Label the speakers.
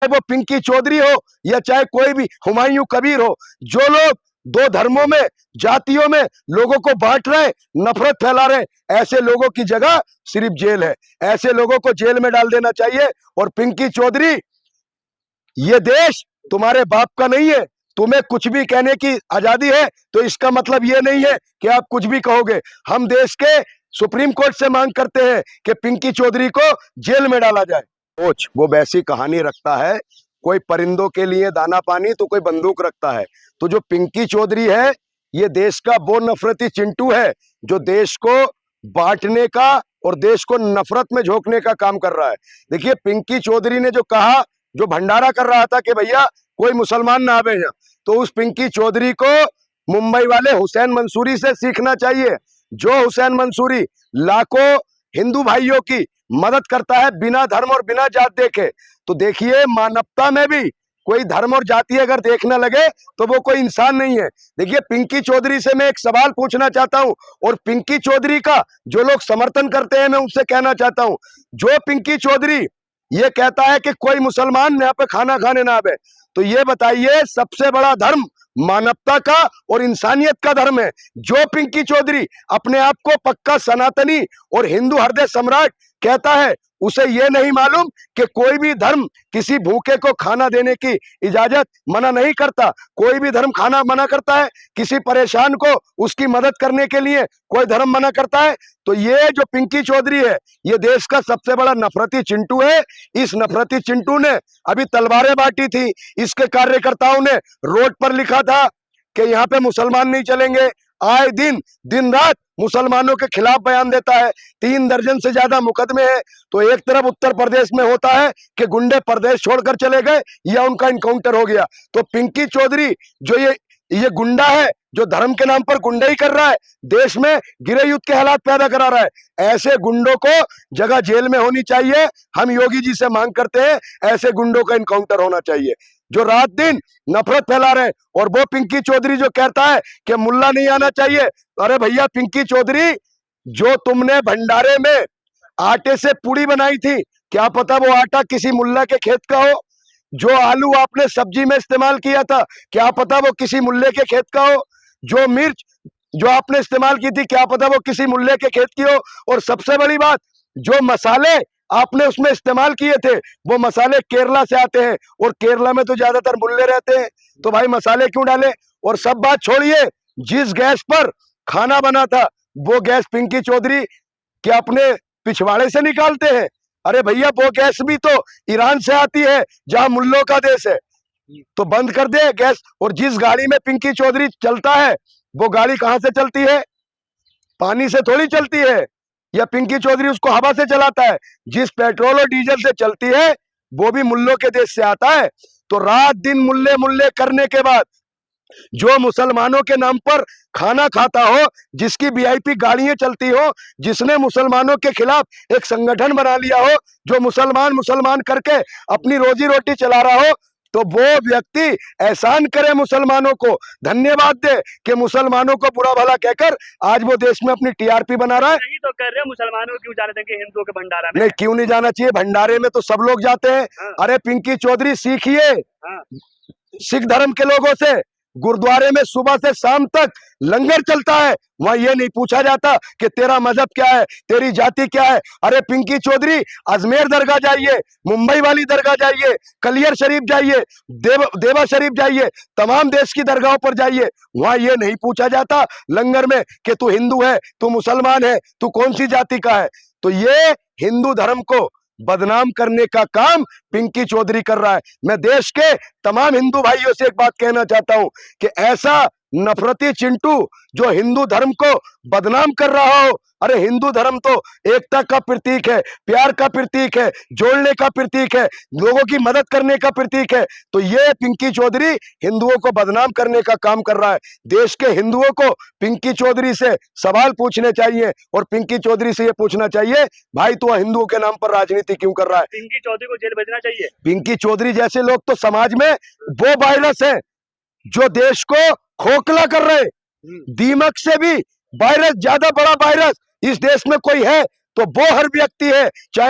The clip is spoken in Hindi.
Speaker 1: वो पिंकी चौधरी हो या चाहे कोई भी हुमायूं कबीर हो, जो लोग दो धर्मों में, जातियों में लोगों को बांट रहे, नफरत फैला रहे, ऐसे लोगों की जगह सिर्फ जेल है। ऐसे लोगों को जेल में डाल देना चाहिए। और पिंकी चौधरी, ये देश तुम्हारे बाप का नहीं है। तुम्हें कुछ भी कहने की आजादी है, तो इसका मतलब ये नहीं है कि आप कुछ भी कहोगे। हम देश के सुप्रीम कोर्ट से मांग करते हैं कि पिंकी चौधरी को जेल में डाला जाए। कोच वो वैसी कहानी रखता है, कोई परिंदों के लिए दाना पानी तो कोई बंदूक रखता है। तो जो पिंकी चौधरी है, ये देश का वो नफरती चिंटू है जो देश को बांटने का और देश को नफरत में झोंकने का काम कर रहा है। देखिए, पिंकी चौधरी ने जो कहा, जो भंडारा कर रहा था कि भैया कोई मुसलमान ना आवे यहाँ, तो उस पिंकी चौधरी को मुंबई वाले हुसैन मंसूरी से सीखना चाहिए। जो हुसैन मंसूरी लाखों हिंदू भाइयों की मदद करता है बिना धर्म और बिना जात देखे। तो देखिए, मानवता में भी कोई धर्म और जाति अगर देखने लगे तो वो कोई इंसान नहीं है। देखिए, पिंकी चौधरी से मैं एक सवाल पूछना चाहता हूं, और पिंकी चौधरी का जो लोग समर्थन करते हैं, मैं उनसे कहना चाहता हूं, जो पिंकी चौधरी ये कहता है कि कोई मुसलमान यहाँ पे खाना खाने ना आवे, तो ये बताइए, सबसे बड़ा धर्म मानवता का और इंसानियत का धर्म है। जो पिंकी चौधरी अपने आप को पक्का सनातनी और हिंदू हृदय सम्राट कहता है, उसे यह नहीं मालूम कि कोई भी धर्म किसी भूखे को खाना देने की इजाजत मना नहीं करता। कोई भी धर्म खाना मना करता है, किसी परेशान को उसकी मदद करने के लिए कोई धर्म मना करता है। तो ये जो पिंकी चौधरी है, ये देश का सबसे बड़ा नफरती चिंटू है। इस नफरती चिंटू ने अभी तलवारें बांटी थी। इसके कार्यकर्ताओं ने रोड पर लिखा था कि यहाँ पे मुसलमान नहीं चलेंगे। आए दिन दिन रात मुसलमानों के खिलाफ बयान देता है। 3 दर्जन से ज्यादा मुकदमे हैं। तो एक तरफ उत्तर प्रदेश में होता है कि गुंडे प्रदेश छोड़कर चले गए या उनका इनकाउंटर हो गया, तो पिंकी चौधरी जो ये गुंडा है, जो धर्म के नाम पर गुंडाई कर रहा है, देश में गिरे युद्ध के हालात पैदा करा रहा है। ऐसे गुंडों को जगह जेल में होनी चाहिए। हम योगी जी से मांग करते हैं, ऐसे गुंडों का इनकाउंटर होना चाहिए जो रात दिन नफरत फैला रहे हैं। और वो पिंकी चौधरी जो कहता है कि मुल्ला नहीं आना चाहिए, अरे भैया पिंकी चौधरी, जो तुमने भंडारे में आटे से पूड़ी बनाई थी, क्या पता वो आटा किसी मुल्ला के खेत का हो। जो आलू आपने सब्जी में इस्तेमाल किया था, क्या पता वो किसी मुल्ले के खेत का हो। जो मिर्च जो आपने इस्तेमाल की थी, क्या पता वो किसी मुल्ले के खेत की हो। और सबसे बड़ी बात, जो मसाले आपने उसमें इस्तेमाल किए थे, वो मसाले केरला से आते हैं, और केरला में तो ज्यादातर मुल्ले रहते हैं। तो भाई मसाले क्यों डाले। और सब बात छोड़िए, जिस गैस पर खाना बना था, वो गैस पिंकी चौधरी के अपने पिछवाड़े से निकालते हैं। अरे भैया, वो गैस भी तो ईरान से आती है, जहां मुल्लों का देश है। तो बंद कर दे गैस। और जिस गाड़ी में पिंकी चौधरी चलता है, वो गाड़ी कहां से चलती है, पानी से थोड़ी चलती है, या पिंकी चौधरी उसको हवा से चलाता है। जिस पेट्रोल और डीजल से चलती है, वो भी मुल्लों के देश से आता है। तो रात दिन मुल्ले मुल्ले करने के बाद, जो मुसलमानों के नाम पर खाना खाता हो, जिसकी वीआईपी गाड़ियां चलती हो, जिसने मुसलमानों के खिलाफ एक संगठन बना लिया हो, जो मुसलमान करके अपनी रोजी रोटी चला रहा हो, तो वो व्यक्ति एहसान करे मुसलमानों को, धन्यवाद दे कि मुसलमानों को बुरा भला कहकर आज वो देश में अपनी टीआरपी बना रहा है।
Speaker 2: नहीं तो कर रहे मुसलमानों को क्यों जाने देंगे हिंदुओं के भंडारा में।
Speaker 1: नहीं, क्यों नहीं जाना चाहिए, भंडारे में तो सब लोग जाते हैं।
Speaker 2: हाँ।
Speaker 1: अरे पिंकी चौधरी, सीखिए
Speaker 2: हाँ।
Speaker 1: सिख धर्म के लोगों से। गुरुद्वारे में सुबह से शाम तक लंगर चलता है, वहां ये नहीं पूछा जाता कि तेरा मजहब क्या है, तेरी जाति क्या है। अरे पिंकी चौधरी, अजमेर दरगाह जाइए, मुंबई वाली दरगाह जाइए, कलियर शरीफ जाइए, देवा शरीफ जाइए, तमाम देश की दरगाहों पर जाइए, वहां ये नहीं पूछा जाता लंगर में कि तू हिंदू है, तू मुसलमान है, तू कौन सी जाति का है। तो ये हिंदू धर्म को बदनाम करने का काम पिंकी चौधरी कर रहा है। मैं देश के तमाम हिंदू भाइयों से एक बात कहना चाहता हूं कि ऐसा नफरती चिंटू जो हिंदू धर्म को बदनाम कर रहा हो, अरे हिंदू धर्म तो एकता का प्रतीक है, प्यार का प्रतीक है, जोड़ने का प्रतीक है, लोगों की मदद करने का प्रतीक है। तो ये पिंकी चौधरी हिंदुओं को बदनाम करने का काम कर रहा है। देश के हिंदुओं को पिंकी चौधरी से सवाल पूछने चाहिए, और पिंकी चौधरी से ये पूछना चाहिए, भाई तू हिंदुओं के नाम पर राजनीति क्यों कर रहा है।
Speaker 2: पिंकी चौधरी को जेल भेजना चाहिए।
Speaker 1: पिंकी चौधरी जैसे लोग तो समाज में वो वायरस है जो देश को खोखला कर रहे। दीमक से भी वायरस, ज्यादा बड़ा वायरस इस देश में कोई है तो वो हर व्यक्ति है, चाहे